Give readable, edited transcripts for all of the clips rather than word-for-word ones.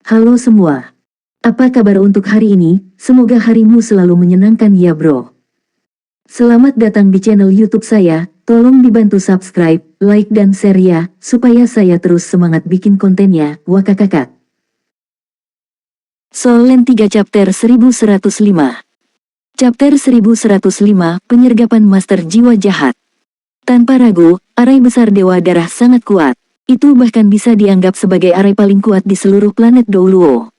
Halo semua. Apa kabar untuk hari ini? Semoga harimu selalu menyenangkan ya bro. Selamat datang di channel YouTube saya. Tolong dibantu subscribe, like dan share ya, supaya saya terus semangat bikin kontennya. Wakakakak. Solen 3 Chapter 1105. Chapter 1105, Penyergapan Master Jiwa Jahat. Tanpa ragu, arai besar Dewa Darah sangat kuat. Itu bahkan bisa dianggap sebagai arai paling kuat di seluruh planet Douluo.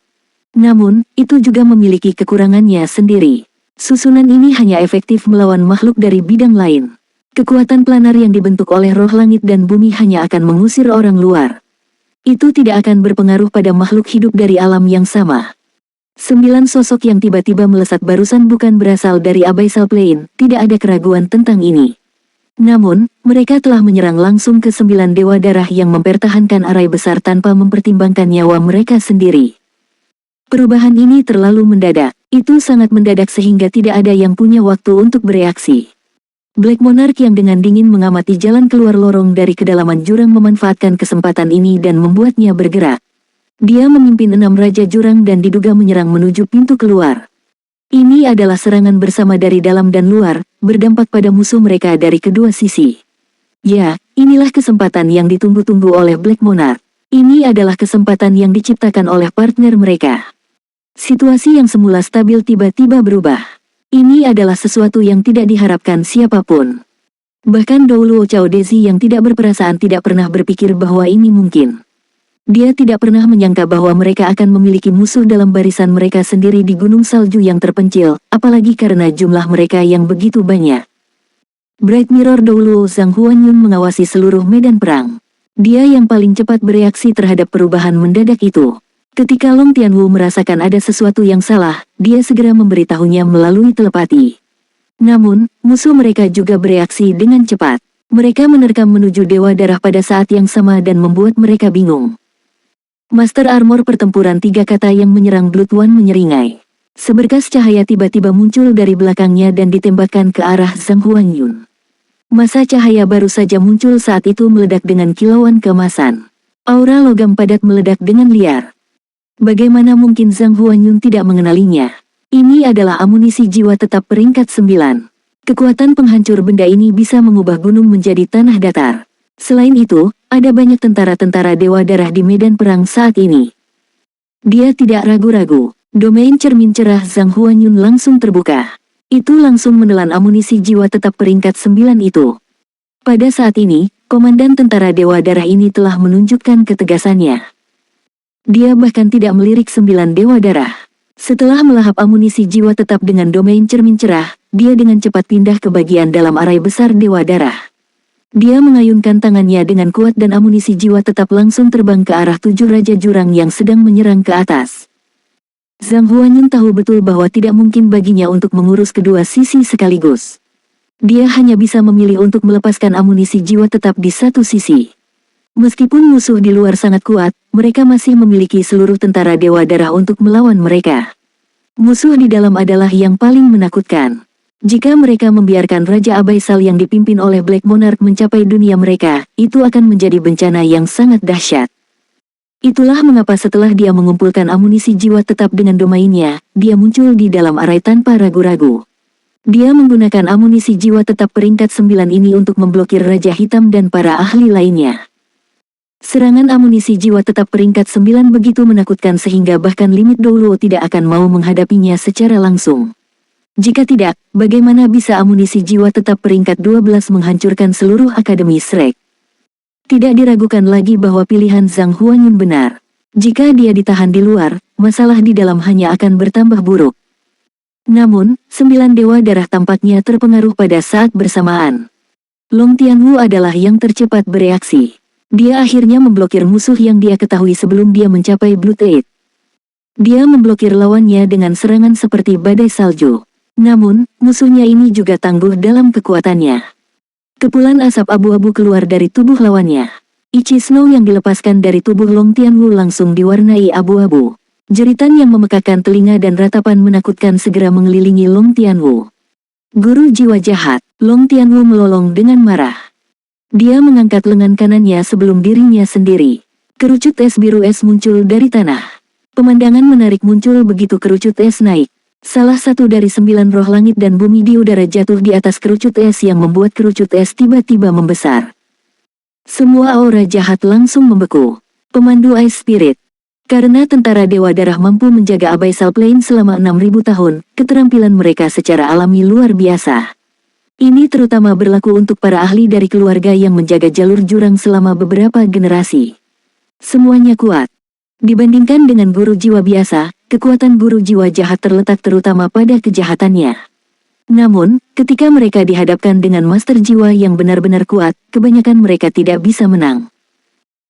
Namun, itu juga memiliki kekurangannya sendiri. Susunan ini hanya efektif melawan makhluk dari bidang lain. Kekuatan planar yang dibentuk oleh roh langit dan bumi hanya akan mengusir orang luar. Itu tidak akan berpengaruh pada makhluk hidup dari alam yang sama. 9 sosok yang tiba-tiba melesat barusan bukan berasal dari Abyssal Plane, tidak ada keraguan tentang ini. Namun, mereka telah menyerang langsung ke 9 Dewa Darah yang mempertahankan arai besar tanpa mempertimbangkan nyawa mereka sendiri. Perubahan ini terlalu mendadak, itu sangat mendadak sehingga tidak ada yang punya waktu untuk bereaksi. Black Monarch yang dengan dingin mengamati jalan keluar lorong dari kedalaman jurang memanfaatkan kesempatan ini dan membuatnya bergerak. Dia memimpin 6 Raja Jurang dan diduga menyerang menuju pintu keluar. Ini adalah serangan bersama dari dalam dan luar, berdampak pada musuh mereka dari kedua sisi. Ya, inilah kesempatan yang ditunggu-tunggu oleh Black Monarch. Ini adalah kesempatan yang diciptakan oleh partner mereka. Situasi yang semula stabil tiba-tiba berubah. Ini adalah sesuatu yang tidak diharapkan siapapun. Bahkan Douluo Cao Dezi yang tidak berperasaan tidak pernah berpikir bahwa ini mungkin. Dia tidak pernah menyangka bahwa mereka akan memiliki musuh dalam barisan mereka sendiri di gunung salju yang terpencil, apalagi karena jumlah mereka yang begitu banyak. Bright Mirror Douluo Zhang Huanyun mengawasi seluruh medan perang. Dia yang paling cepat bereaksi terhadap perubahan mendadak itu. Ketika Long Tianwu merasakan ada sesuatu yang salah, dia segera memberitahunya melalui telepati. Namun, musuh mereka juga bereaksi dengan cepat. Mereka menerkam menuju Dewa Darah pada saat yang sama dan membuat mereka bingung. Master Armor Pertempuran 3 kata yang menyerang Blood One menyeringai. Seberkas cahaya tiba-tiba muncul dari belakangnya dan ditembakkan ke arah Zhang Huanyun. Masa cahaya baru saja muncul saat itu meledak dengan kilauan keemasan. Aura logam padat meledak dengan liar. Bagaimana mungkin Zhang Huanyun tidak mengenalinya? Ini adalah amunisi jiwa tetap peringkat 9. Kekuatan penghancur benda ini bisa mengubah gunung menjadi tanah datar. Selain itu, ada banyak tentara-tentara Dewa Darah di medan perang saat ini. Dia tidak ragu-ragu. Domain cermin cerah Zhang Huanyun langsung terbuka. Itu langsung menelan amunisi jiwa tetap peringkat 9 itu. Pada saat ini, komandan tentara Dewa Darah ini telah menunjukkan ketegasannya. Dia bahkan tidak melirik 9 Dewa Darah. Setelah melahap amunisi jiwa tetap dengan domain cermin cerah, dia dengan cepat pindah ke bagian dalam arai besar Dewa Darah. Dia mengayunkan tangannya dengan kuat dan amunisi jiwa tetap langsung terbang ke arah 7 Raja Jurang yang sedang menyerang ke atas. Zhang Huanyun tahu betul bahwa tidak mungkin baginya untuk mengurus kedua sisi sekaligus. Dia hanya bisa memilih untuk melepaskan amunisi jiwa tetap di satu sisi. Meskipun musuh di luar sangat kuat, mereka masih memiliki seluruh tentara Dewa Darah untuk melawan mereka. Musuh di dalam adalah yang paling menakutkan. Jika mereka membiarkan Raja Abyssal yang dipimpin oleh Black Monarch mencapai dunia mereka, itu akan menjadi bencana yang sangat dahsyat. Itulah mengapa setelah dia mengumpulkan amunisi jiwa tetap dengan domainnya, dia muncul di dalam arai tanpa ragu-ragu. Dia menggunakan amunisi jiwa tetap peringkat 9 ini untuk memblokir Raja Hitam dan para ahli lainnya. Serangan amunisi jiwa tetap peringkat 9 begitu menakutkan sehingga bahkan limit Douluo tidak akan mau menghadapinya secara langsung. Jika tidak, bagaimana bisa amunisi jiwa tetap peringkat 12 menghancurkan seluruh Akademi Shrek? Tidak diragukan lagi bahwa pilihan Zhang Huanyun benar. Jika dia ditahan di luar, masalah di dalam hanya akan bertambah buruk. Namun, 9 Dewa Darah tampaknya terpengaruh pada saat bersamaan. Long Tianwu adalah yang tercepat bereaksi. Dia akhirnya memblokir musuh yang dia ketahui sebelum dia mencapai Blood Eight. Dia memblokir lawannya dengan serangan seperti badai salju. Namun, musuhnya ini juga tangguh dalam kekuatannya. Kepulan asap abu-abu keluar dari tubuh lawannya. Ichi Snow yang dilepaskan dari tubuh Long Tianwu langsung diwarnai abu-abu. Jeritan yang memekakkan telinga dan ratapan menakutkan segera mengelilingi Long Tianwu. Guru jiwa jahat, Long Tianwu melolong dengan marah. Dia mengangkat lengan kanannya sebelum dirinya sendiri. Kerucut es biru es muncul dari tanah. Pemandangan menarik muncul begitu kerucut es naik. Salah satu dari 9 roh langit dan bumi di udara jatuh di atas kerucut es yang membuat kerucut es tiba-tiba membesar. Semua aura jahat langsung membeku. Pemandu Ice Spirit. Karena tentara Dewa Darah mampu menjaga Abyssal Plane selama 6.000 tahun, keterampilan mereka secara alami luar biasa. Ini terutama berlaku untuk para ahli dari keluarga yang menjaga jalur jurang selama beberapa generasi. Semuanya kuat. Dibandingkan dengan guru jiwa biasa, kekuatan guru jiwa jahat terletak terutama pada kejahatannya. Namun, ketika mereka dihadapkan dengan master jiwa yang benar-benar kuat, kebanyakan mereka tidak bisa menang.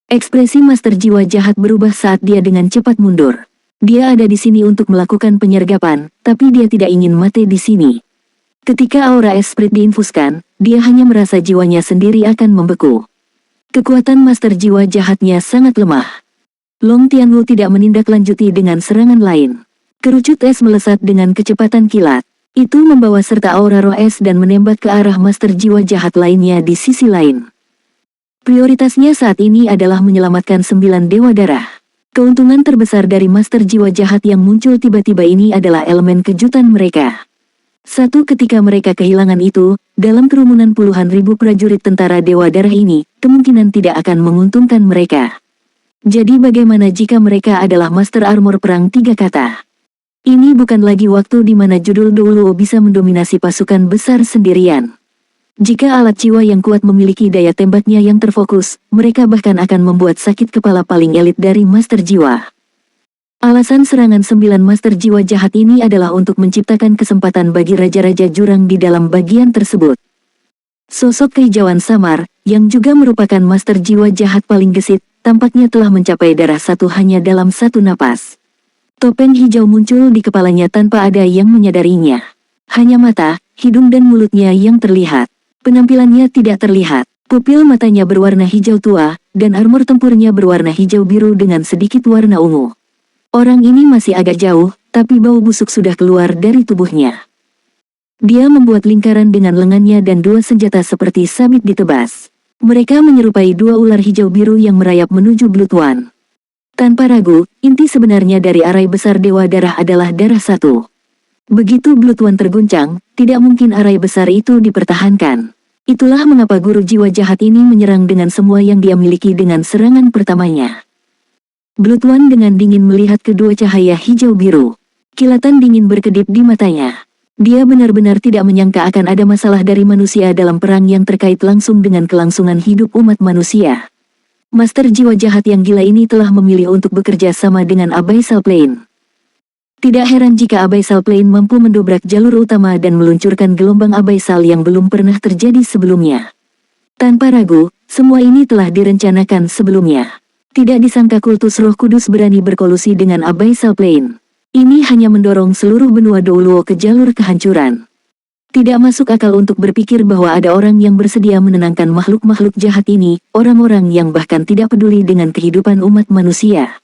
Ekspresi master jiwa jahat berubah saat dia dengan cepat mundur. Dia ada di sini untuk melakukan penyergapan, tapi dia tidak ingin mati di sini. Ketika aura esprit diinfuskan, dia hanya merasa jiwanya sendiri akan membeku. Kekuatan master jiwa jahatnya sangat lemah. Long Tianwu tidak menindaklanjuti dengan serangan lain. Kerucut es melesat dengan kecepatan kilat. Itu membawa serta aura roh es dan menembak ke arah master jiwa jahat lainnya di sisi lain. Prioritasnya saat ini adalah menyelamatkan 9 Dewa Darah. Keuntungan terbesar dari master jiwa jahat yang muncul tiba-tiba ini adalah elemen kejutan mereka. Satu ketika mereka kehilangan itu, dalam kerumunan puluhan ribu prajurit tentara Dewa Darah ini, kemungkinan tidak akan menguntungkan mereka. Jadi bagaimana jika mereka adalah master armor perang 3 kata? Ini bukan lagi waktu di mana judul Douluo bisa mendominasi pasukan besar sendirian. Jika alat jiwa yang kuat memiliki daya tembaknya yang terfokus, mereka bahkan akan membuat sakit kepala paling elit dari master jiwa. Alasan serangan 9 master jiwa jahat ini adalah untuk menciptakan kesempatan bagi raja-raja jurang di dalam bagian tersebut. Sosok kehijauan samar, yang juga merupakan master jiwa jahat paling gesit, tampaknya telah mencapai darah satu hanya dalam satu napas. Topeng hijau muncul di kepalanya tanpa ada yang menyadarinya. Hanya mata, hidung dan mulutnya yang terlihat. Penampilannya tidak terlihat. Pupil matanya berwarna hijau tua, dan armor tempurnya berwarna hijau biru dengan sedikit warna ungu. Orang ini masih agak jauh, tapi bau busuk sudah keluar dari tubuhnya. Dia membuat lingkaran dengan lengannya dan 2 senjata seperti sabit ditebas. Mereka menyerupai 2 ular hijau biru yang merayap menuju Blood One. Tanpa ragu, inti sebenarnya dari arai besar Dewa Darah adalah darah satu. Begitu Blood One terguncang, tidak mungkin arai besar itu dipertahankan. Itulah mengapa guru jiwa jahat ini menyerang dengan semua yang dia miliki dengan serangan pertamanya. Blood One dengan dingin melihat kedua cahaya hijau biru. Kilatan dingin berkedip di matanya. Dia benar-benar tidak menyangka akan ada masalah dari manusia dalam perang yang terkait langsung dengan kelangsungan hidup umat manusia. Master jiwa jahat yang gila ini telah memilih untuk bekerja sama dengan Abyssal Plane. Tidak heran jika Abyssal Plane mampu mendobrak jalur utama dan meluncurkan gelombang abyssal yang belum pernah terjadi sebelumnya. Tanpa ragu, semua ini telah direncanakan sebelumnya. Tidak disangka kultus Roh Kudus berani berkolusi dengan Abyssal Plane. Ini hanya mendorong seluruh benua Douluo ke jalur kehancuran. Tidak masuk akal untuk berpikir bahwa ada orang yang bersedia menenangkan makhluk-makhluk jahat ini, orang-orang yang bahkan tidak peduli dengan kehidupan umat manusia.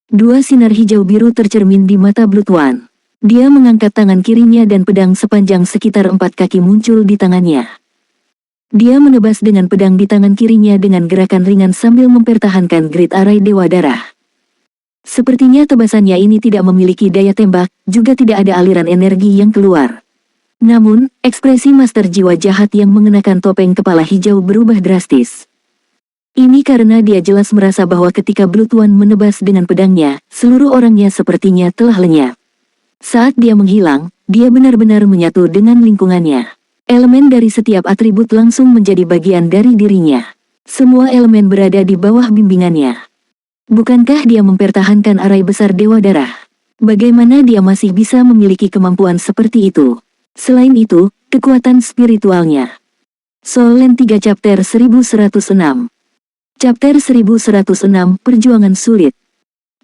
2 sinar hijau biru tercermin di mata Blood One. Dia mengangkat tangan kirinya dan pedang sepanjang sekitar 4 kaki muncul di tangannya. Dia menebas dengan pedang di tangan kirinya dengan gerakan ringan sambil mempertahankan grid arai Dewa Darah. Sepertinya tebasannya ini tidak memiliki daya tembak, juga tidak ada aliran energi yang keluar. Namun, ekspresi master jiwa jahat yang mengenakan topeng kepala hijau berubah drastis. Ini karena dia jelas merasa bahwa ketika Blood One menebas dengan pedangnya, seluruh orangnya sepertinya telah lenyap. Saat dia menghilang, dia benar-benar menyatu dengan lingkungannya. Elemen dari setiap atribut langsung menjadi bagian dari dirinya. Semua elemen berada di bawah bimbingannya. Bukankah dia mempertahankan arai besar Dewa Darah? Bagaimana dia masih bisa memiliki kemampuan seperti itu? Selain itu, kekuatan spiritualnya. Soul Land 3 Chapter 1106. Chapter 1106, Perjuangan Sulit.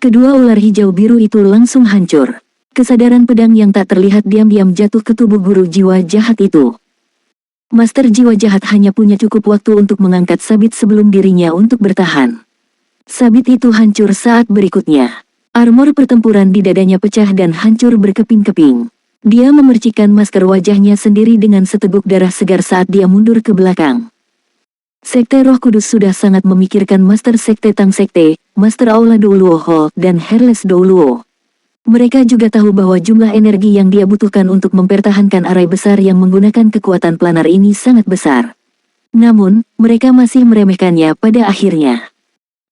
Kedua ular hijau biru itu langsung hancur. Kesadaran pedang yang tak terlihat diam-diam jatuh ke tubuh guru jiwa jahat itu. Master jiwa jahat hanya punya cukup waktu untuk mengangkat sabit sebelum dirinya untuk bertahan. Sabit itu hancur saat berikutnya. Armor pertempuran di dadanya pecah dan hancur berkeping-keping. Dia memercikkan masker wajahnya sendiri dengan seteguk darah segar saat dia mundur ke belakang. Sekte Roh Kudus sudah sangat memikirkan Master Sekte Tang Sekte, Master Aula Douluo Hall, dan Herles Douluo. Mereka juga tahu bahwa jumlah energi yang dia butuhkan untuk mempertahankan arai besar yang menggunakan kekuatan planar ini sangat besar. Namun, mereka masih meremehkannya pada akhirnya.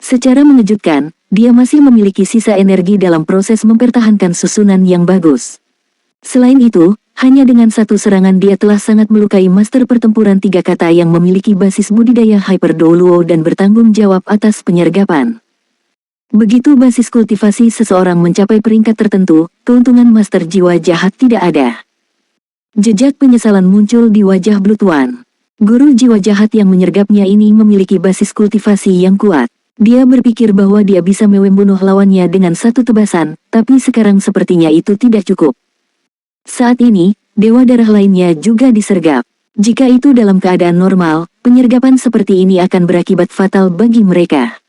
Secara mengejutkan, dia masih memiliki sisa energi dalam proses mempertahankan susunan yang bagus. Selain itu, hanya dengan satu serangan dia telah sangat melukai Master Pertempuran Tiga Kata yang memiliki basis budidaya Hyper Douluo dan bertanggung jawab atas penyergapan. Begitu basis kultivasi seseorang mencapai peringkat tertentu, keuntungan Master Jiwa Jahat tidak ada. Jejak penyesalan muncul di wajah Blood One. Guru jiwa jahat yang menyergapnya ini memiliki basis kultivasi yang kuat. Dia berpikir bahwa dia bisa membunuh lawannya dengan satu tebasan, tapi sekarang sepertinya itu tidak cukup. Saat ini, dewa darah lainnya juga disergap. Jika itu dalam keadaan normal, penyergapan seperti ini akan berakibat fatal bagi mereka.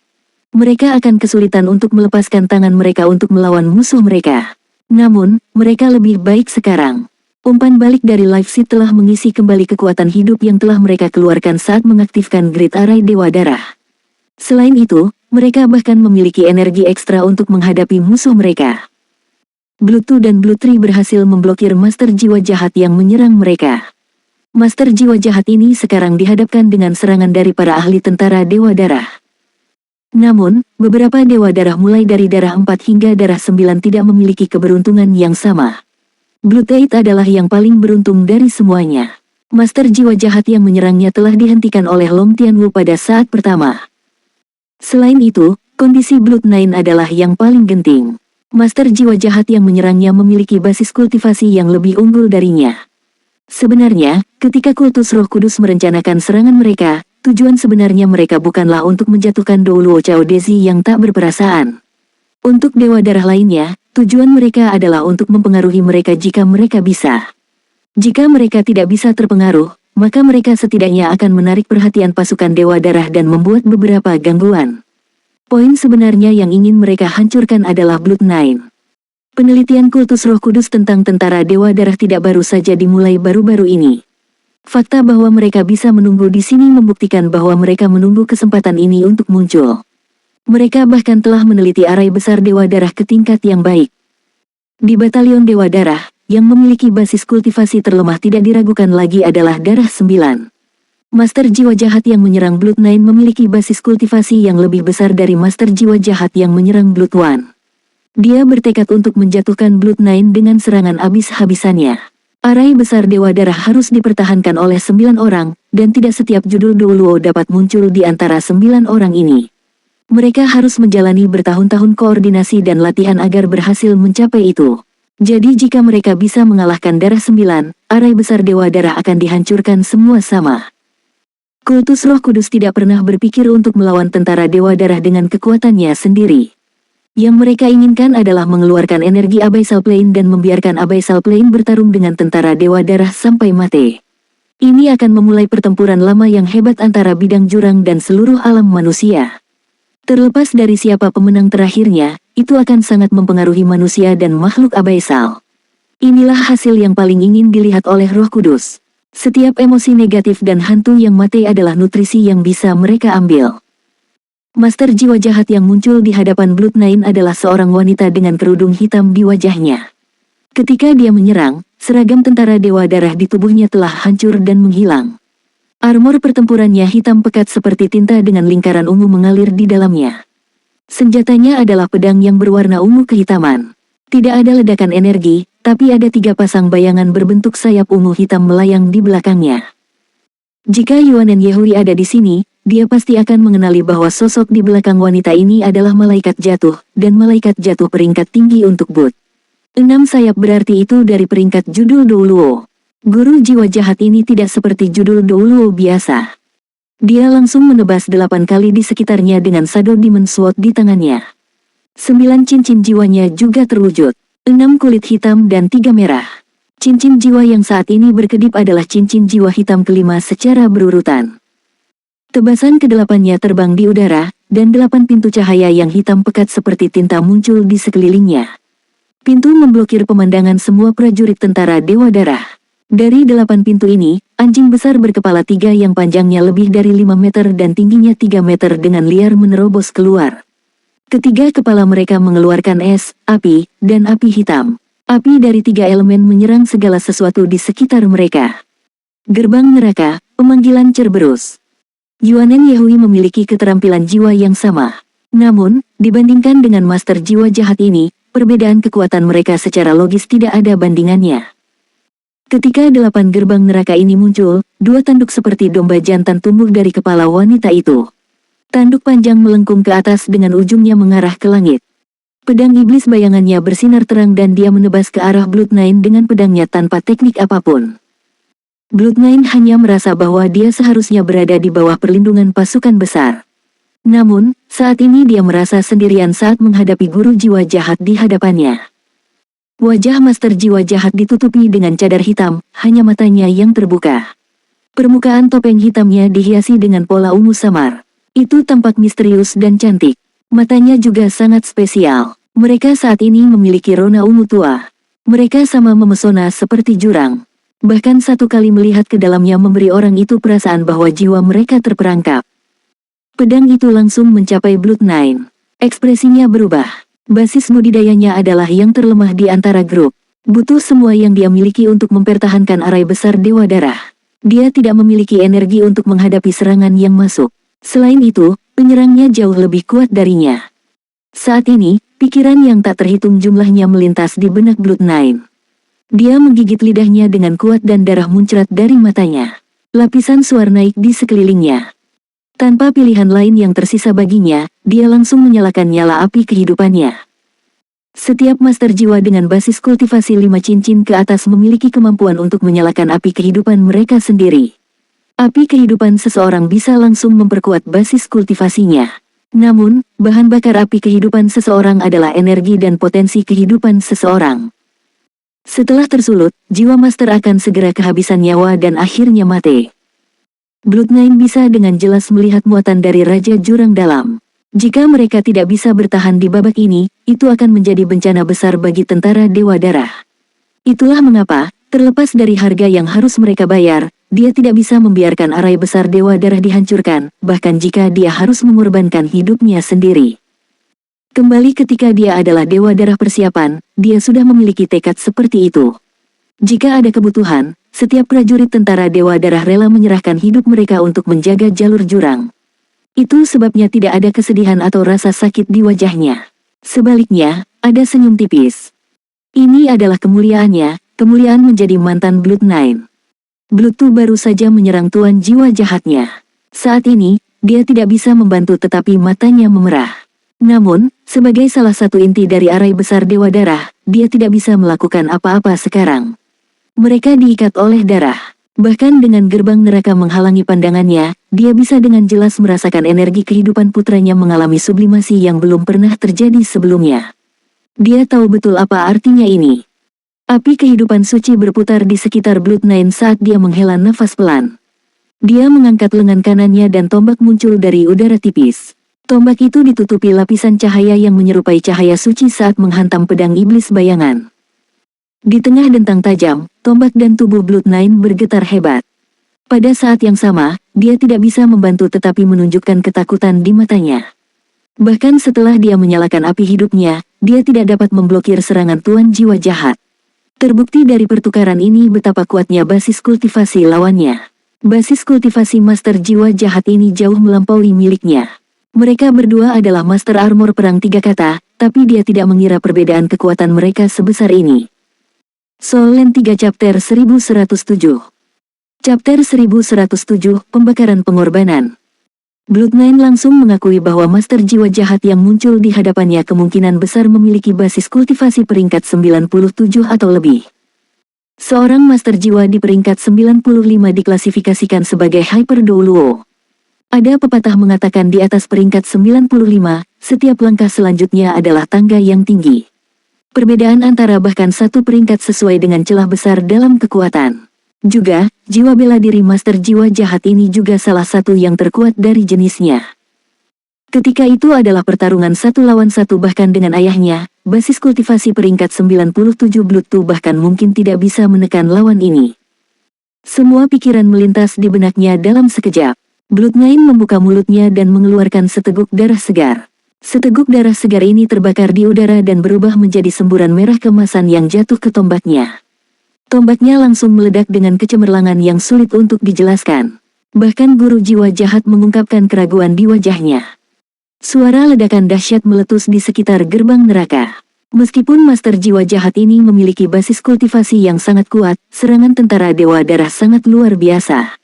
Mereka akan kesulitan untuk melepaskan tangan mereka untuk melawan musuh mereka. Namun, mereka lebih baik sekarang. Umpan balik dari Life Seed telah mengisi kembali kekuatan hidup yang telah mereka keluarkan saat mengaktifkan Great Array Dewa Darah. Selain itu, mereka bahkan memiliki energi ekstra untuk menghadapi musuh mereka. Blood 2 dan Blood 3 berhasil memblokir Master Jiwa Jahat yang menyerang mereka. Master Jiwa Jahat ini sekarang dihadapkan dengan serangan dari para ahli tentara Dewa Darah. Namun, beberapa Dewa Darah mulai dari darah 4 hingga darah 9 tidak memiliki keberuntungan yang sama. Blood 8 adalah yang paling beruntung dari semuanya. Master Jiwa Jahat yang menyerangnya telah dihentikan oleh Long Tianwu pada saat pertama. Selain itu, kondisi Blood 9 adalah yang paling genting. Master Jiwa Jahat yang menyerangnya memiliki basis kultivasi yang lebih unggul darinya. Sebenarnya, ketika kultus Roh Kudus merencanakan serangan mereka, tujuan sebenarnya mereka bukanlah untuk menjatuhkan Douluo Cao Dezi yang tak berperasaan. Untuk Dewa Darah lainnya, tujuan mereka adalah untuk mempengaruhi mereka jika mereka bisa. Jika mereka tidak bisa terpengaruh, maka mereka setidaknya akan menarik perhatian pasukan Dewa Darah dan membuat beberapa gangguan. Poin sebenarnya yang ingin mereka hancurkan adalah Blood 9. Penelitian kultus Roh Kudus tentang tentara Dewa Darah tidak baru saja dimulai baru-baru ini. Fakta bahwa mereka bisa menunggu di sini membuktikan bahwa mereka menunggu kesempatan ini untuk muncul. Mereka bahkan telah meneliti arai besar Dewa Darah ke tingkat yang baik. Di Batalion Dewa Darah, yang memiliki basis kultivasi terlemah tidak diragukan lagi adalah darah 9. Master Jiwa Jahat yang menyerang Blood 9 memiliki basis kultivasi yang lebih besar dari Master Jiwa Jahat yang menyerang Blood 1. Dia bertekad untuk menjatuhkan Blood 9 dengan serangan habis-habisannya. Arai besar Dewa Darah harus dipertahankan oleh 9 orang, dan tidak setiap judul Douluo dapat muncul di antara 9 orang ini. Mereka harus menjalani bertahun-tahun koordinasi dan latihan agar berhasil mencapai itu. Jadi jika mereka bisa mengalahkan darah 9, arai besar Dewa Darah akan dihancurkan semua sama. Kultus Roh Kudus tidak pernah berpikir untuk melawan tentara Dewa Darah dengan kekuatannya sendiri. Yang mereka inginkan adalah mengeluarkan energi Abyssal Plane dan membiarkan Abyssal Plane bertarung dengan tentara Dewa Darah sampai mati. Ini akan memulai pertempuran lama yang hebat antara bidang jurang dan seluruh alam manusia. Terlepas dari siapa pemenang terakhirnya, itu akan sangat mempengaruhi manusia dan makhluk abyssal. Inilah hasil yang paling ingin dilihat oleh Roh Kudus. Setiap emosi negatif dan hantu yang mati adalah nutrisi yang bisa mereka ambil. Master Jiwa Jahat yang muncul di hadapan Blood 9 adalah seorang wanita dengan kerudung hitam di wajahnya. Ketika dia menyerang, seragam tentara Dewa Darah di tubuhnya telah hancur dan menghilang. Armor pertempurannya hitam pekat seperti tinta dengan lingkaran ungu mengalir di dalamnya. Senjatanya adalah pedang yang berwarna ungu kehitaman. Tidak ada ledakan energi, tapi ada 3 pasang bayangan berbentuk sayap ungu hitam melayang di belakangnya. Jika Yuanen Yehui ada di sini, dia pasti akan mengenali bahwa sosok di belakang wanita ini adalah malaikat jatuh, dan malaikat jatuh peringkat tinggi untuk Bud. 6 sayap berarti itu dari peringkat judul Douluo. Guru jiwa jahat ini tidak seperti judul Douluo biasa. Dia langsung menebas 8 kali di sekitarnya dengan Shadow Demon Sword di tangannya. 9 cincin jiwanya juga terwujud. 6 kulit hitam dan 3 merah. Cincin jiwa yang saat ini berkedip adalah cincin jiwa hitam kelima secara berurutan. Tebasan ke-8-nya terbang di udara, dan 8 pintu cahaya yang hitam pekat seperti tinta muncul di sekelilingnya. Pintu memblokir pemandangan semua prajurit tentara Dewa Darah. Dari 8 pintu ini, anjing besar berkepala 3 yang panjangnya lebih dari 5 meter dan tingginya 3 meter dengan liar menerobos keluar. Ketiga kepala mereka mengeluarkan es, api, dan api hitam. Api dari 3 elemen menyerang segala sesuatu di sekitar mereka. Gerbang neraka, pemanggilan Cerberus. Yuanen Yehui memiliki keterampilan jiwa yang sama. Namun, dibandingkan dengan master jiwa jahat ini, perbedaan kekuatan mereka secara logis tidak ada bandingannya. Ketika 8 gerbang neraka ini muncul, 2 tanduk seperti domba jantan tumbuh dari kepala wanita itu. Tanduk panjang melengkung ke atas dengan ujungnya mengarah ke langit. Pedang iblis bayangannya bersinar terang dan dia menebas ke arah Blood9 dengan pedangnya tanpa teknik apapun. Blood9 hanya merasa bahwa dia seharusnya berada di bawah perlindungan pasukan besar. Namun, saat ini dia merasa sendirian saat menghadapi guru jiwa jahat di hadapannya. Wajah master jiwa jahat ditutupi dengan cadar hitam, hanya matanya yang terbuka. Permukaan topeng hitamnya dihiasi dengan pola ungu samar. Itu tampak misterius dan cantik. Matanya juga sangat spesial. Mereka saat ini memiliki rona ungu tua. Mereka sama memesona seperti jurang. Bahkan satu kali melihat ke dalamnya memberi orang itu perasaan bahwa jiwa mereka terperangkap. Pedang itu langsung mencapai Blood9. Ekspresinya berubah. Basis budidayanya adalah yang terlemah di antara grup. Butuh semua yang dia miliki untuk mempertahankan arai besar Dewa Darah. Dia tidak memiliki energi untuk menghadapi serangan yang masuk. Selain itu, penyerangnya jauh lebih kuat darinya. Saat ini, pikiran yang tak terhitung jumlahnya melintas di benak Blood9. Dia menggigit lidahnya dengan kuat dan darah muncrat dari matanya. Lapisan suar naik di sekelilingnya. Tanpa pilihan lain yang tersisa baginya, dia langsung menyalakan nyala api kehidupannya. Setiap master jiwa dengan basis kultivasi 5 cincin ke atas memiliki kemampuan untuk menyalakan api kehidupan mereka sendiri. Api kehidupan seseorang bisa langsung memperkuat basis kultivasinya. Namun, bahan bakar api kehidupan seseorang adalah energi dan potensi kehidupan seseorang. Setelah tersulut, jiwa master akan segera kehabisan nyawa dan akhirnya mati. Blood9 bisa dengan jelas melihat muatan dari Raja Jurang Dalam. Jika mereka tidak bisa bertahan di babak ini, itu akan menjadi bencana besar bagi tentara Dewa Darah. Itulah mengapa, terlepas dari harga yang harus mereka bayar, dia tidak bisa membiarkan arai besar Dewa Darah dihancurkan, bahkan jika dia harus mengorbankan hidupnya sendiri. Kembali ketika dia adalah Dewa Darah persiapan, dia sudah memiliki tekad seperti itu. Jika ada kebutuhan, setiap prajurit tentara Dewa Darah rela menyerahkan hidup mereka untuk menjaga jalur jurang. Itu sebabnya tidak ada kesedihan atau rasa sakit di wajahnya. Sebaliknya, ada senyum tipis. Ini adalah kemuliaannya, kemuliaan menjadi mantan Blood9. Blood2 baru saja menyerang tuan jiwa jahatnya. Saat ini, dia tidak bisa membantu tetapi matanya memerah. Namun, sebagai salah satu inti dari arai besar Dewa Darah, dia tidak bisa melakukan apa-apa sekarang. Mereka diikat oleh darah. Bahkan dengan gerbang neraka menghalangi pandangannya, dia bisa dengan jelas merasakan energi kehidupan putranya mengalami sublimasi yang belum pernah terjadi sebelumnya. Dia tahu betul apa artinya ini. Api kehidupan suci berputar di sekitar Blood9 saat dia menghela nafas pelan. Dia mengangkat lengan kanannya dan tombak muncul dari udara tipis. Tombak itu ditutupi lapisan cahaya yang menyerupai cahaya suci saat menghantam pedang iblis bayangan. Di tengah dentang tajam, tombak dan tubuh Blood9 bergetar hebat. Pada saat yang sama, dia tidak bisa membantu tetapi menunjukkan ketakutan di matanya. Bahkan setelah dia menyalakan api hidupnya, dia tidak dapat memblokir serangan tuan jiwa jahat. Terbukti dari pertukaran ini betapa kuatnya basis kultivasi lawannya. Basis kultivasi master jiwa jahat ini jauh melampaui miliknya. Mereka berdua adalah master armor perang 3 kata, tapi dia tidak mengira perbedaan kekuatan mereka sebesar ini. Soul Land 3 Chapter 1107. Chapter 1107, Pembakaran Pengorbanan. Blood9 langsung mengakui bahwa master jiwa jahat yang muncul di hadapannya kemungkinan besar memiliki basis kultivasi peringkat 97 atau lebih. Seorang master jiwa di peringkat 95 diklasifikasikan sebagai Hyper Douluo. Ada pepatah mengatakan di atas peringkat 95, setiap langkah selanjutnya adalah tangga yang tinggi. Perbedaan antara bahkan satu peringkat sesuai dengan celah besar dalam kekuatan. Juga, jiwa bela diri master jiwa jahat ini juga salah satu yang terkuat dari jenisnya. Ketika itu adalah pertarungan 1 lawan 1 bahkan dengan ayahnya, basis kultivasi peringkat 97 Blood2 bahkan mungkin tidak bisa menekan lawan ini. Semua pikiran melintas di benaknya dalam sekejap. Blood9 membuka mulutnya dan mengeluarkan seteguk darah segar. Seteguk darah segar ini terbakar di udara dan berubah menjadi semburan merah kemasan yang jatuh ke tombaknya. Tombaknya langsung meledak dengan kecemerlangan yang sulit untuk dijelaskan. Bahkan guru jiwa jahat mengungkapkan keraguan di wajahnya. Suara ledakan dahsyat meletus di sekitar gerbang neraka. Meskipun Master Jiwa Jahat ini memiliki basis kultivasi yang sangat kuat, serangan tentara Dewa Darah sangat luar biasa.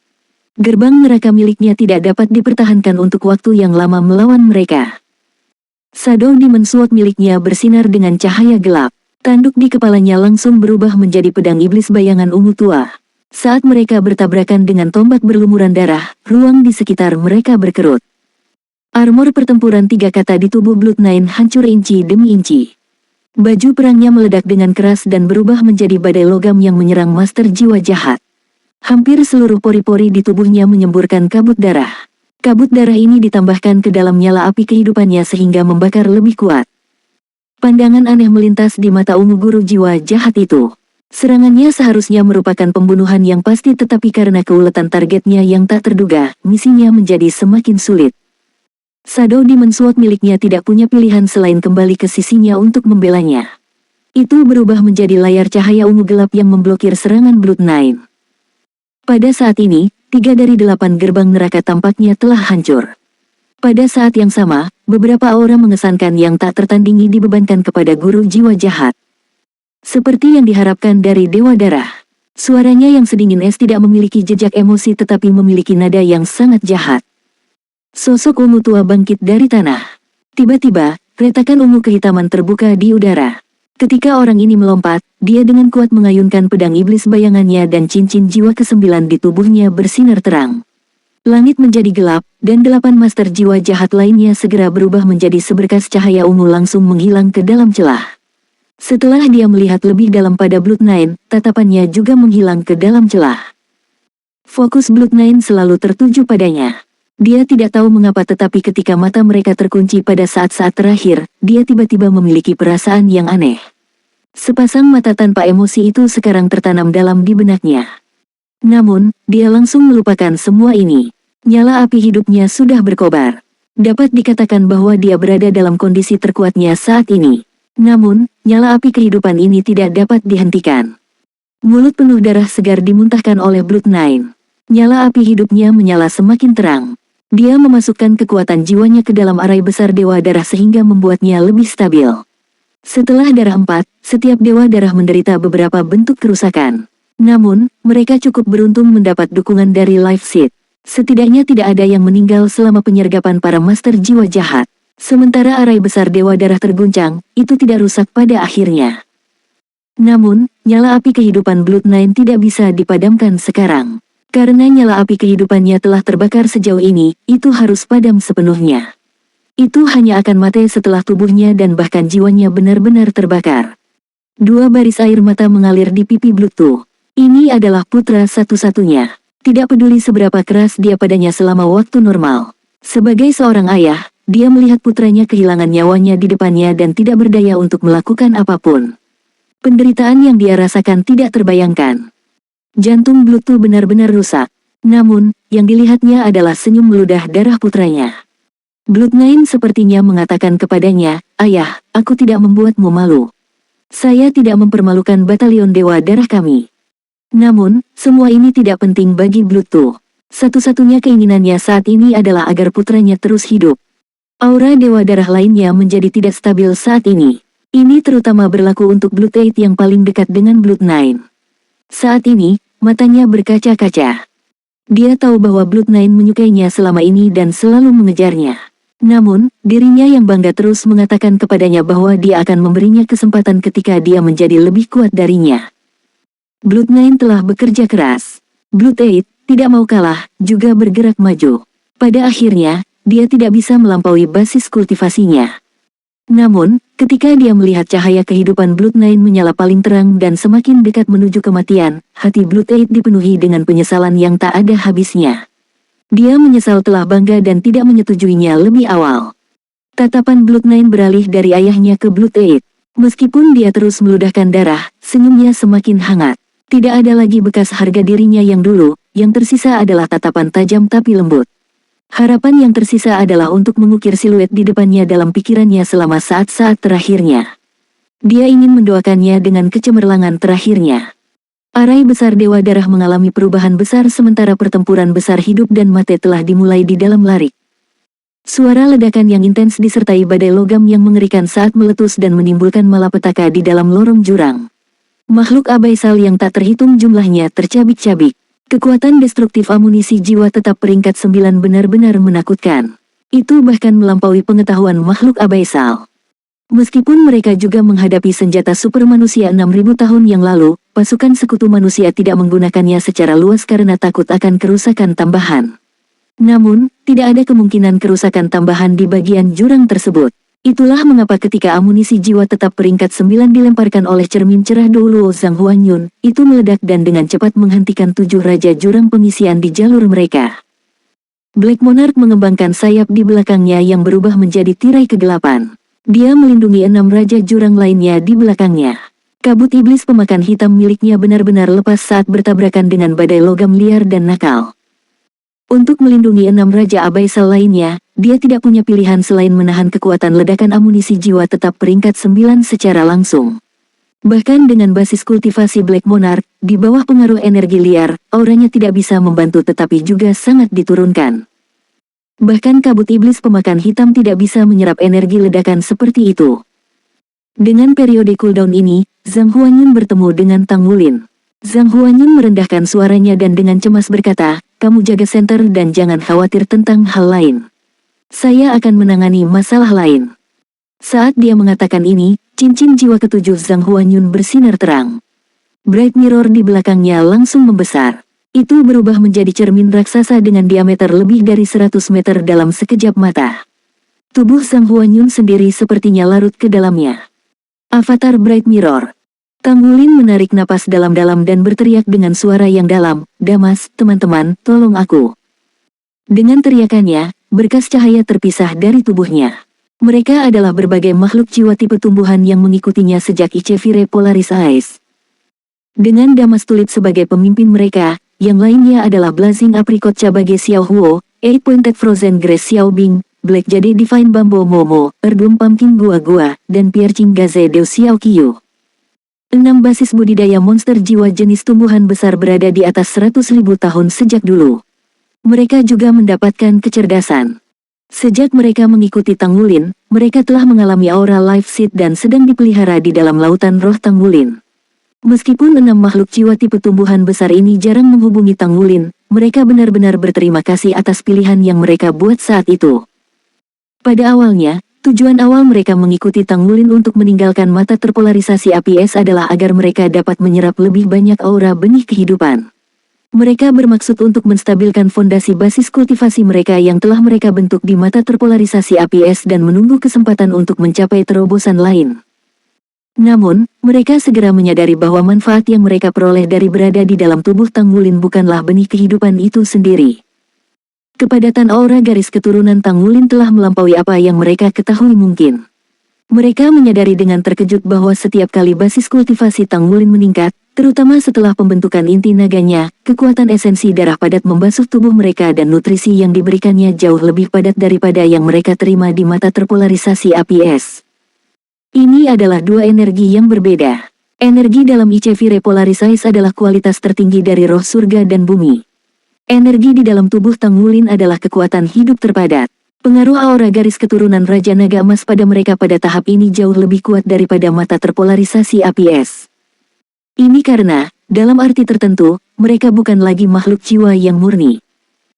Gerbang neraka miliknya tidak dapat dipertahankan untuk waktu yang lama melawan mereka. Shadow Demon Sword miliknya bersinar dengan cahaya gelap. Tanduk di kepalanya langsung berubah menjadi pedang iblis bayangan ungu tua. Saat mereka bertabrakan dengan tombak berlumuran darah, ruang di sekitar mereka berkerut. Armor pertempuran 3 kata di tubuh Blood9 hancur inci demi inci. Baju perangnya meledak dengan keras dan berubah menjadi badai logam yang menyerang Master Jiwa Jahat. Hampir seluruh pori-pori di tubuhnya menyemburkan kabut darah. Kabut darah ini ditambahkan ke dalam nyala api kehidupannya sehingga membakar lebih kuat. Pandangan aneh melintas di mata ungu guru jiwa jahat itu. Serangannya seharusnya merupakan pembunuhan yang pasti, tetapi karena keuletan targetnya yang tak terduga, misinya menjadi semakin sulit. Shadow Demon Sword miliknya tidak punya pilihan selain kembali ke sisinya untuk membelanya. Itu berubah menjadi layar cahaya ungu gelap yang memblokir serangan Blood9. Pada saat ini, 3 dari 8 gerbang neraka tampaknya telah hancur. Pada saat yang sama, beberapa aura mengesankan yang tak tertandingi dibebankan kepada guru jiwa jahat. Seperti yang diharapkan dari Dewa Darah. Suaranya yang sedingin es tidak memiliki jejak emosi tetapi memiliki nada yang sangat jahat. Sosok ungu tua bangkit dari tanah. Tiba-tiba, retakan ungu kehitaman terbuka di udara. Ketika orang ini melompat, dia dengan kuat mengayunkan pedang iblis bayangannya dan cincin jiwa ke-9 di tubuhnya bersinar terang. Langit menjadi gelap, dan 8 master jiwa jahat lainnya segera berubah menjadi seberkas cahaya ungu langsung menghilang ke dalam celah. Setelah dia melihat lebih dalam pada Blood9, tatapannya juga menghilang ke dalam celah. Fokus Blood9 selalu tertuju padanya. Dia tidak tahu mengapa tetapi ketika mata mereka terkunci pada saat-saat terakhir, dia tiba-tiba memiliki perasaan yang aneh. Sepasang mata tanpa emosi itu sekarang tertanam dalam di benaknya. Namun, dia langsung melupakan semua ini. Nyala api hidupnya sudah berkobar. Dapat dikatakan bahwa dia berada dalam kondisi terkuatnya saat ini. Namun, nyala api kehidupan ini tidak dapat dihentikan. Mulut penuh darah segar dimuntahkan oleh Blood9. Nyala api hidupnya menyala semakin terang. Dia memasukkan kekuatan jiwanya ke dalam arai besar Dewa Darah sehingga membuatnya lebih stabil. Setelah darah 4, setiap Dewa Darah menderita beberapa bentuk kerusakan. Namun, mereka cukup beruntung mendapat dukungan dari Life Seed. Setidaknya tidak ada yang meninggal selama penyergapan para master jiwa jahat. Sementara arai besar Dewa Darah terguncang, itu tidak rusak pada akhirnya. Namun, nyala api kehidupan Blood9 tidak bisa dipadamkan sekarang. Karena nyala api kehidupannya telah terbakar sejauh ini, itu harus padam sepenuhnya. Itu hanya akan mati setelah tubuhnya dan bahkan jiwanya benar-benar terbakar. 2 baris air mata mengalir di pipi Blood2. Ini adalah putra satu-satunya. Tidak peduli seberapa keras dia padanya selama waktu normal. Sebagai seorang ayah, dia melihat putranya kehilangan nyawanya di depannya dan tidak berdaya untuk melakukan apapun. Penderitaan yang dia rasakan tidak terbayangkan. Jantung Blood2 benar-benar rusak. Namun, yang dilihatnya adalah senyum meludah darah putranya. Blood9 sepertinya mengatakan kepadanya, "Ayah, aku tidak membuatmu malu. Saya tidak mempermalukan batalion Dewa Darah kami." Namun, semua ini tidak penting bagi Blood2. Satu-satunya keinginannya saat ini adalah agar putranya terus hidup. Aura Dewa Darah lainnya menjadi tidak stabil saat ini. Ini terutama berlaku untuk Blood8 yang paling dekat dengan Blood9. Saat ini, matanya berkaca-kaca. Dia tahu bahwa Blood9 menyukainya selama ini dan selalu mengejarnya. Namun, dirinya yang bangga terus mengatakan kepadanya bahwa dia akan memberinya kesempatan ketika dia menjadi lebih kuat darinya. Blood9 telah bekerja keras. Blood8 tidak mau kalah, juga bergerak maju. Pada akhirnya, dia tidak bisa melampaui basis kultivasinya. Namun, ketika dia melihat cahaya kehidupan Blood9 menyala paling terang dan semakin dekat menuju kematian, hati Blood8 dipenuhi dengan penyesalan yang tak ada habisnya. Dia menyesal telah bangga dan tidak menyetujuinya lebih awal. Tatapan Blood9 beralih dari ayahnya ke Blood8. Meskipun dia terus meludahkan darah, senyumnya semakin hangat. Tidak ada lagi bekas harga dirinya yang dulu, yang tersisa adalah tatapan tajam tapi lembut. Harapan yang tersisa adalah untuk mengukir siluet di depannya dalam pikirannya selama saat-saat terakhirnya. Dia ingin mendoakannya dengan kecemerlangan terakhirnya. Arai besar Dewa Darah mengalami perubahan besar sementara pertempuran besar hidup dan mati telah dimulai di dalam Larik. Suara ledakan yang intens disertai badai logam yang mengerikan saat meletus dan menimbulkan malapetaka di dalam lorong jurang. Makhluk abaisal yang tak terhitung jumlahnya tercabik-cabik. Kekuatan destruktif amunisi jiwa tetap peringkat 9 benar-benar menakutkan. Itu bahkan melampaui pengetahuan makhluk abaisal. Meskipun mereka juga menghadapi senjata super manusia 6.000 tahun yang lalu, pasukan sekutu manusia tidak menggunakannya secara luas karena takut akan kerusakan tambahan. Namun, tidak ada kemungkinan kerusakan tambahan di bagian jurang tersebut. Itulah mengapa ketika amunisi jiwa tetap peringkat 9 dilemparkan oleh cermin cerah Douluo Zhang Huanyun, itu meledak dan dengan cepat menghentikan 7 raja jurang pengisian di jalur mereka. Black Monarch mengembangkan sayap di belakangnya yang berubah menjadi tirai kegelapan. Dia melindungi 6 raja jurang lainnya di belakangnya. Kabut iblis pemakan hitam miliknya benar-benar lepas saat bertabrakan dengan badai logam liar dan nakal. Untuk melindungi 6 raja abaisal lainnya, dia tidak punya pilihan selain menahan kekuatan ledakan amunisi jiwa tetap peringkat 9 secara langsung. Bahkan dengan basis kultivasi Black Monarch, di bawah pengaruh energi liar, auranya tidak bisa membantu tetapi juga sangat diturunkan. Bahkan kabut iblis pemakan hitam tidak bisa menyerap energi ledakan seperti itu. Dengan periode cooldown ini, Zhang Huanyun bertemu dengan Tang Wulin. Zhang Huanyun merendahkan suaranya dan dengan cemas berkata, "Kamu jaga center dan jangan khawatir tentang hal lain. Saya akan menangani masalah lain." Saat dia mengatakan ini, cincin jiwa ketujuh Zhang Huanyun bersinar terang. Bright Mirror di belakangnya langsung membesar. Itu berubah menjadi cermin raksasa dengan diameter lebih dari 100 meter dalam sekejap mata. Tubuh Zhang Huanyun sendiri sepertinya larut ke dalamnya. Avatar Bright Mirror. Tang Wulin menarik napas dalam-dalam dan berteriak dengan suara yang dalam, "Damas, teman-teman, tolong aku." Dengan teriakannya, berkas cahaya terpisah dari tubuhnya. Mereka adalah berbagai makhluk jiwa tipe tumbuhan yang mengikutinya sejak Ichevire Polaris Ice. Dengan Damas Tulip sebagai pemimpin mereka, yang lainnya adalah Blazing Apricot Cabage Xiao Huo, Eight Pointed Frozen Grace Xiao Bing, Black Jade Divine Bambo Momo, Erdum Pumpkin Gua Gua, dan Piercing Gaze Deo Xiao Qiu. 6 basis budidaya monster jiwa jenis tumbuhan besar berada di atas 100.000 tahun sejak dulu. Mereka juga mendapatkan kecerdasan. Sejak mereka mengikuti Tang Wulin, mereka telah mengalami aura life seed dan sedang dipelihara di dalam lautan roh Tang Wulin. Meskipun 6 makhluk jiwa tipe tumbuhan besar ini jarang menghubungi Tang Wulin, mereka benar-benar berterima kasih atas pilihan yang mereka buat saat itu. Pada awalnya, tujuan awal mereka mengikuti Tang Wulin untuk meninggalkan mata terpolarisasi api es adalah agar mereka dapat menyerap lebih banyak aura benih kehidupan. Mereka bermaksud untuk menstabilkan fondasi basis kultivasi mereka yang telah mereka bentuk di mata terpolarisasi api es dan menunggu kesempatan untuk mencapai terobosan lain. Namun, mereka segera menyadari bahwa manfaat yang mereka peroleh dari berada di dalam tubuh Tang Wulin bukanlah benih kehidupan itu sendiri. Kepadatan aura garis keturunan Tang Wulin telah melampaui apa yang mereka ketahui mungkin. Mereka menyadari dengan terkejut bahwa setiap kali basis kultivasi Tang Wulin meningkat, terutama setelah pembentukan inti naganya, kekuatan esensi darah padat membasuh tubuh mereka dan nutrisi yang diberikannya jauh lebih padat daripada yang mereka terima di mata terpolarisasi api es. Ini adalah dua energi yang berbeda. Energi dalam Ichevire Polaris Ice adalah kualitas tertinggi dari roh surga dan bumi. Energi di dalam tubuh Tang Wulin adalah kekuatan hidup terpadat. Pengaruh aura garis keturunan Raja Naga Emas pada mereka pada tahap ini jauh lebih kuat daripada mata terpolarisasi api es. Ini karena, dalam arti tertentu, mereka bukan lagi makhluk jiwa yang murni.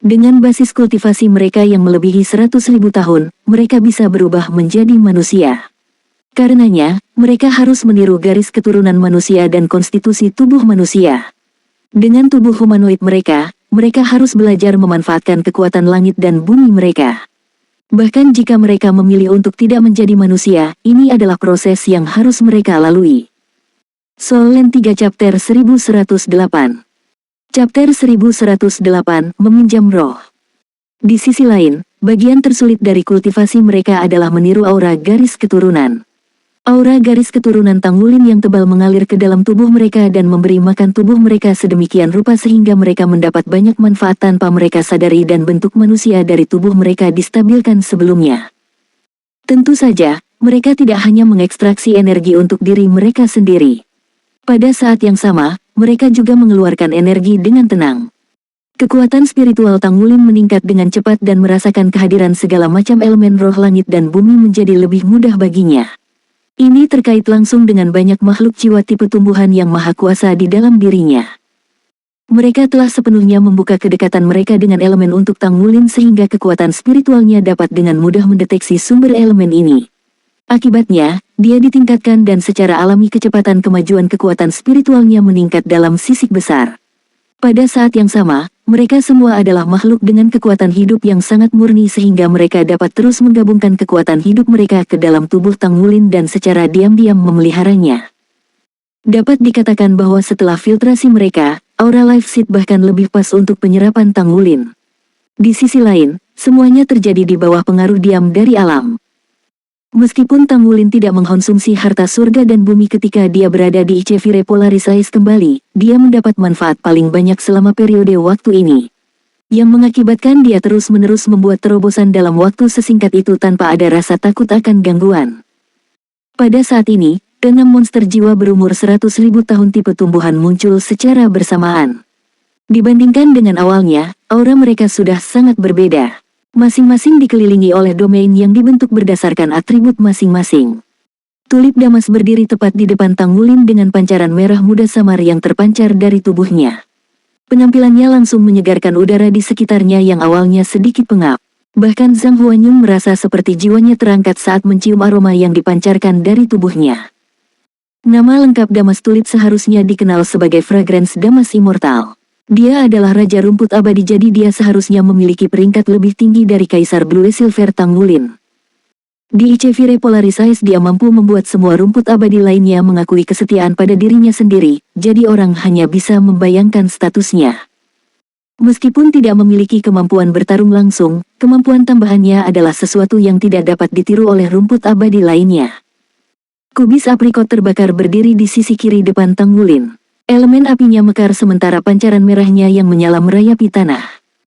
Dengan basis kultivasi mereka yang melebihi 100.000 tahun, mereka bisa berubah menjadi manusia. Karenanya, mereka harus meniru garis keturunan manusia dan konstitusi tubuh manusia. Dengan tubuh humanoid mereka harus belajar memanfaatkan kekuatan langit dan bumi mereka. Bahkan jika mereka memilih untuk tidak menjadi manusia, ini adalah proses yang harus mereka lalui. Soul Land 3 Chapter 1108. Chapter 1108, Meminjam Roh. Di sisi lain, bagian tersulit dari kultivasi mereka adalah meniru aura garis keturunan. Aura garis keturunan Tangwulin yang tebal mengalir ke dalam tubuh mereka dan memberi makan tubuh mereka sedemikian rupa sehingga mereka mendapat banyak manfaat tanpa mereka sadari dan bentuk manusia dari tubuh mereka distabilkan sebelumnya. Tentu saja, mereka tidak hanya mengekstraksi energi untuk diri mereka sendiri. Pada saat yang sama, mereka juga mengeluarkan energi dengan tenang. Kekuatan spiritual Tangwulin meningkat dengan cepat dan merasakan kehadiran segala macam elemen roh langit dan bumi menjadi lebih mudah baginya. Ini terkait langsung dengan banyak makhluk jiwa tipe tumbuhan yang maha kuasa di dalam dirinya. Mereka telah sepenuhnya membuka kedekatan mereka dengan elemen untuk Tangwulin sehingga kekuatan spiritualnya dapat dengan mudah mendeteksi sumber elemen ini. Akibatnya, dia ditingkatkan dan secara alami kecepatan kemajuan kekuatan spiritualnya meningkat dalam sisik besar. Pada saat yang sama, mereka semua adalah makhluk dengan kekuatan hidup yang sangat murni sehingga mereka dapat terus menggabungkan kekuatan hidup mereka ke dalam tubuh Tangwulin dan secara diam-diam memeliharanya. Dapat dikatakan bahwa setelah filtrasi mereka, aura life seed bahkan lebih pas untuk penyerapan Tangwulin. Di sisi lain, semuanya terjadi di bawah pengaruh diam dari alam. Meskipun Tangwulin tidak mengkonsumsi harta surga dan bumi ketika dia berada di Ichevire Polaris Ice kembali, dia mendapat manfaat paling banyak selama periode waktu ini. Yang mengakibatkan dia terus-menerus membuat terobosan dalam waktu sesingkat itu tanpa ada rasa takut akan gangguan. Pada saat ini, 6 monster jiwa berumur 100.000 tahun tipe tumbuhan muncul secara bersamaan. Dibandingkan dengan awalnya, aura mereka sudah sangat berbeda. Masing-masing dikelilingi oleh domain yang dibentuk berdasarkan atribut masing-masing. Tulip Damas berdiri tepat di depan Tangwulin dengan pancaran merah muda samar yang terpancar dari tubuhnya. Penampilannya langsung menyegarkan udara di sekitarnya yang awalnya sedikit pengap. Bahkan Zhang Huanyun merasa seperti jiwanya terangkat saat mencium aroma yang dipancarkan dari tubuhnya. Nama lengkap Damas Tulip seharusnya dikenal sebagai Fragrance Damas Immortal. Dia adalah Raja Rumput Abadi jadi dia seharusnya memiliki peringkat lebih tinggi dari Kaisar Blue Silver Tangwulin. Di Ichevire Polaris Ice dia mampu membuat semua rumput abadi lainnya mengakui kesetiaan pada dirinya sendiri, jadi orang hanya bisa membayangkan statusnya. Meskipun tidak memiliki kemampuan bertarung langsung, kemampuan tambahannya adalah sesuatu yang tidak dapat ditiru oleh rumput abadi lainnya. Kubis aprikot terbakar berdiri di sisi kiri depan Tangwulin. Elemen apinya mekar sementara pancaran merahnya yang menyala merayapi tanah.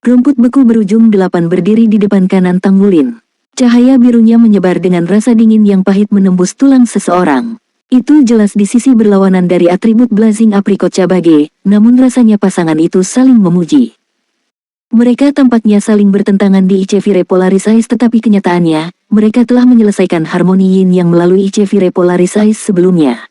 Rumput beku berujung 8 berdiri di depan kanan Tangwulin. Cahaya birunya menyebar dengan rasa dingin yang pahit menembus tulang seseorang. Itu jelas di sisi berlawanan dari atribut Blazing Apricot Cabage, namun rasanya pasangan itu saling memuji. Mereka tampaknya saling bertentangan di Ichevire Polaris Ice tetapi kenyataannya, mereka telah menyelesaikan harmoni yin yang melalui Ichevire Polaris Ice sebelumnya.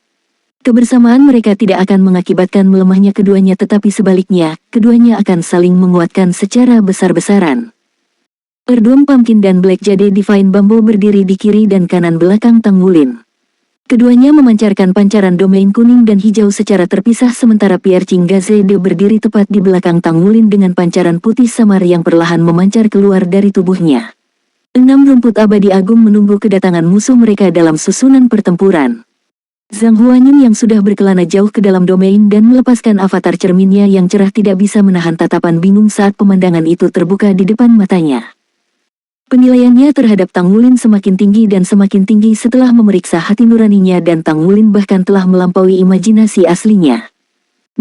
Kebersamaan mereka tidak akan mengakibatkan melemahnya keduanya tetapi sebaliknya, keduanya akan saling menguatkan secara besar-besaran. Erdum Pumpkin dan Black Jade Divine Bamboo berdiri di kiri dan kanan belakang Tangwulin. Keduanya memancarkan pancaran domain kuning dan hijau secara terpisah sementara Piercing Gazede berdiri tepat di belakang Tangwulin dengan pancaran putih samar yang perlahan memancar keluar dari tubuhnya. 6 rumput abadi agung menunggu kedatangan musuh mereka dalam susunan pertempuran. Zhang Huanyun yang sudah berkelana jauh ke dalam domain dan melepaskan avatar cerminnya yang cerah tidak bisa menahan tatapan bingung saat pemandangan itu terbuka di depan matanya. Penilaiannya terhadap Tangwulin semakin tinggi dan semakin tinggi setelah memeriksa hati nuraninya dan Tangwulin bahkan telah melampaui imajinasi aslinya.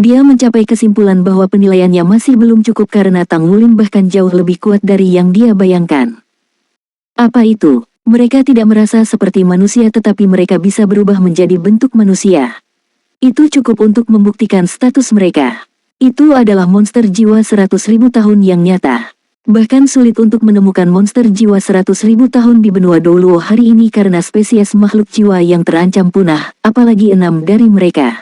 Dia mencapai kesimpulan bahwa penilaiannya masih belum cukup karena Tangwulin bahkan jauh lebih kuat dari yang dia bayangkan. Apa itu? Mereka tidak merasa seperti manusia tetapi mereka bisa berubah menjadi bentuk manusia. Itu cukup untuk membuktikan status mereka. Itu adalah monster jiwa 100.000 tahun yang nyata. Bahkan sulit untuk menemukan monster jiwa 100.000 tahun di benua Douluo hari ini karena spesies makhluk jiwa yang terancam punah, apalagi 6 dari mereka.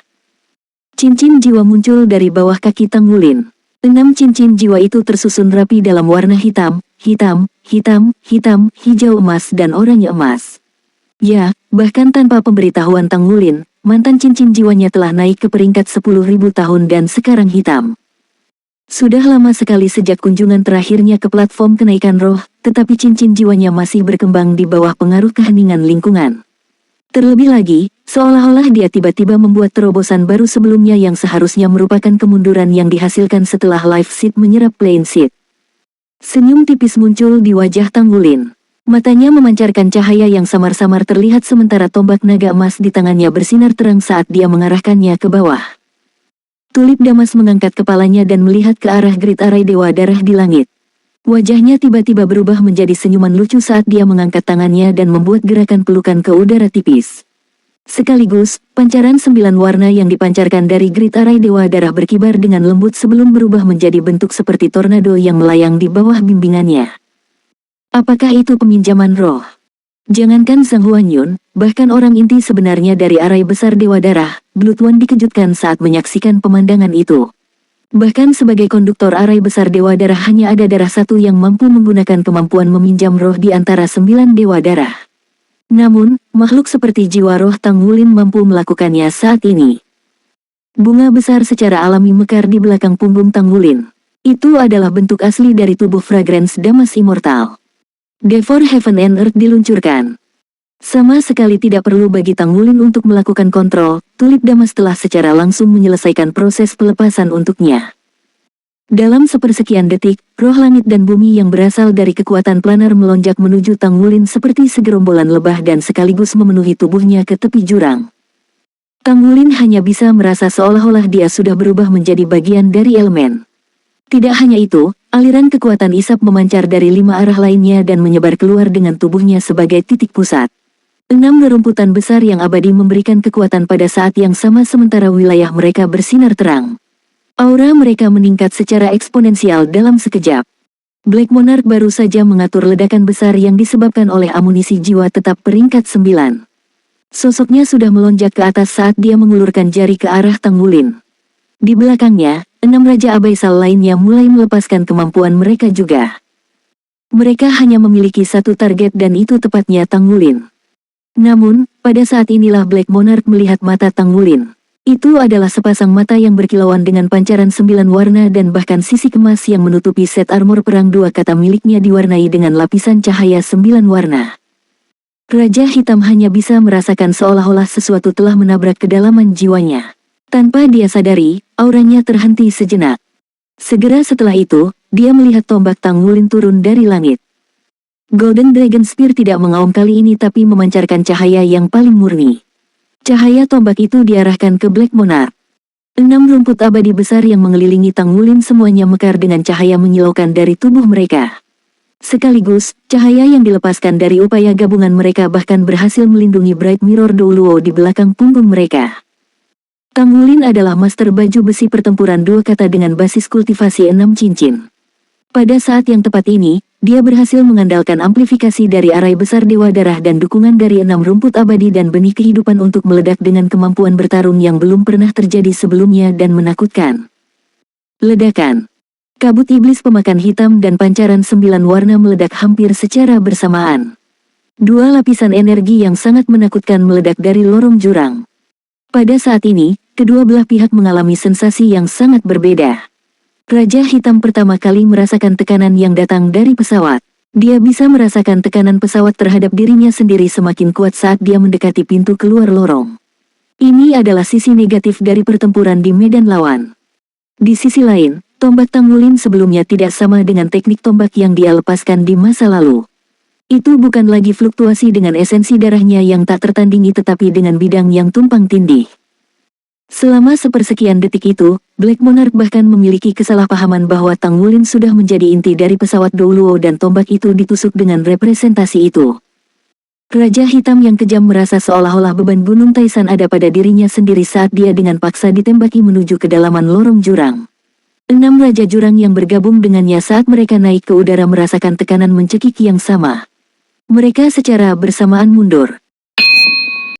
Cincin jiwa muncul dari bawah kaki Tangwulin. 6 cincin jiwa itu tersusun rapi dalam warna hitam, hitam, hijau emas dan oranye emas. Ya, bahkan tanpa pemberitahuan Tangwulin, mantan cincin jiwanya telah naik ke peringkat 10.000 tahun dan sekarang hitam. Sudah lama sekali sejak kunjungan terakhirnya ke platform kenaikan roh, tetapi cincin jiwanya masih berkembang di bawah pengaruh keheningan lingkungan. Terlebih lagi, seolah-olah dia tiba-tiba membuat terobosan baru sebelumnya yang seharusnya merupakan kemunduran yang dihasilkan setelah Life Seed menyerap Plain Seed. Senyum tipis muncul di wajah Tangwulin. Matanya memancarkan cahaya yang samar-samar terlihat sementara tombak naga emas di tangannya bersinar terang saat dia mengarahkannya ke bawah. Tulip Damas mengangkat kepalanya dan melihat ke arah Grid Arai Dewa Darah di langit. Wajahnya tiba-tiba berubah menjadi senyuman lucu saat dia mengangkat tangannya dan membuat gerakan pelukan ke udara tipis. Sekaligus, pancaran 9 warna yang dipancarkan dari Grid Arai Dewa Darah berkibar dengan lembut sebelum berubah menjadi bentuk seperti tornado yang melayang di bawah bimbingannya. Apakah itu peminjaman roh? Jangankan Sang Huanyun, bahkan orang inti sebenarnya dari arai besar Dewa Darah, Blood One dikejutkan saat menyaksikan pemandangan itu. Bahkan sebagai konduktor arai besar Dewa Darah hanya ada darah satu yang mampu menggunakan kemampuan meminjam roh di antara 9 Dewa Darah. Namun, makhluk seperti jiwa roh Tang Wulin mampu melakukannya saat ini. Bunga besar secara alami mekar di belakang punggung Tang Wulin. Itu adalah bentuk asli dari tubuh Fragrance Damas Immortal. Devor Heaven and Earth diluncurkan. Sama sekali tidak perlu bagi Tang Wulin untuk melakukan kontrol, Tulip Damas telah secara langsung menyelesaikan proses pelepasan untuknya. Dalam sepersekian detik, roh langit dan bumi yang berasal dari kekuatan planar melonjak menuju Tang Wulin seperti segerombolan lebah dan sekaligus memenuhi tubuhnya ke tepi jurang. Tang Wulin hanya bisa merasa seolah-olah dia sudah berubah menjadi bagian dari elemen. Tidak hanya itu, aliran kekuatan isap memancar dari 5 arah lainnya dan menyebar keluar dengan tubuhnya sebagai titik pusat. 6 rerumputan besar yang abadi memberikan kekuatan pada saat yang sama sementara wilayah mereka bersinar terang. Aura mereka meningkat secara eksponensial dalam sekejap. Black Monarch baru saja mengatur ledakan besar yang disebabkan oleh amunisi jiwa tetap peringkat 9. Sosoknya sudah melonjak ke atas saat dia mengulurkan jari ke arah Tang Wulin. Di belakangnya, 6 Raja Abaisal lainnya mulai melepaskan kemampuan mereka juga. Mereka hanya memiliki satu target dan itu tepatnya Tang Wulin. Namun, pada saat inilah Black Monarch melihat mata Tang Wulin. Itu adalah sepasang mata yang berkilauan dengan pancaran 9 warna dan bahkan sisi kemas yang menutupi set armor perang 2 kata miliknya diwarnai dengan lapisan cahaya 9 warna. Raja Hitam hanya bisa merasakan seolah-olah sesuatu telah menabrak kedalaman jiwanya. Tanpa dia sadari, auranya terhenti sejenak. Segera setelah itu, dia melihat tombak Tang Wulin turun dari langit. Golden Dragon Spear tidak mengaum kali ini tapi memancarkan cahaya yang paling murni. Cahaya tombak itu diarahkan ke Black Monarch. 6 rumput abadi besar yang mengelilingi Tang Wulin semuanya mekar dengan cahaya menyilaukan dari tubuh mereka. Sekaligus, cahaya yang dilepaskan dari upaya gabungan mereka bahkan berhasil melindungi Bright Mirror Douluo di belakang punggung mereka. Tang Wulin adalah master baju besi pertempuran 2 kata dengan basis kultivasi 6 cincin. Pada saat yang tepat ini, dia berhasil mengandalkan amplifikasi dari arai besar Dewa Darah dan dukungan dari 6 rumput abadi dan benih kehidupan untuk meledak dengan kemampuan bertarung yang belum pernah terjadi sebelumnya dan menakutkan. Ledakan. Kabut iblis pemakan hitam dan pancaran 9 warna meledak hampir secara bersamaan. 2 lapisan energi yang sangat menakutkan meledak dari lorong jurang. Pada saat ini, kedua belah pihak mengalami sensasi yang sangat berbeda. Raja Hitam pertama kali merasakan tekanan yang datang dari pesawat. Dia bisa merasakan tekanan pesawat terhadap dirinya sendiri semakin kuat saat dia mendekati pintu keluar lorong. Ini adalah sisi negatif dari pertempuran di medan lawan. Di sisi lain, tombak Tang Wulin sebelumnya tidak sama dengan teknik tombak yang dia lepaskan di masa lalu. Itu bukan lagi fluktuasi dengan esensi darahnya yang tak tertandingi tetapi dengan bidang yang tumpang tindih. Selama sepersekian detik itu, Black Monarch bahkan memiliki kesalahpahaman bahwa Tang Wulin sudah menjadi inti dari pesawat Douluo dan tombak itu ditusuk dengan representasi itu. Raja Hitam yang kejam merasa seolah-olah beban Gunung Taisan ada pada dirinya sendiri saat dia dengan paksa ditembaki menuju kedalaman lorong jurang. 6 Raja Jurang yang bergabung dengannya saat mereka naik ke udara merasakan tekanan mencekik yang sama. Mereka secara bersamaan mundur.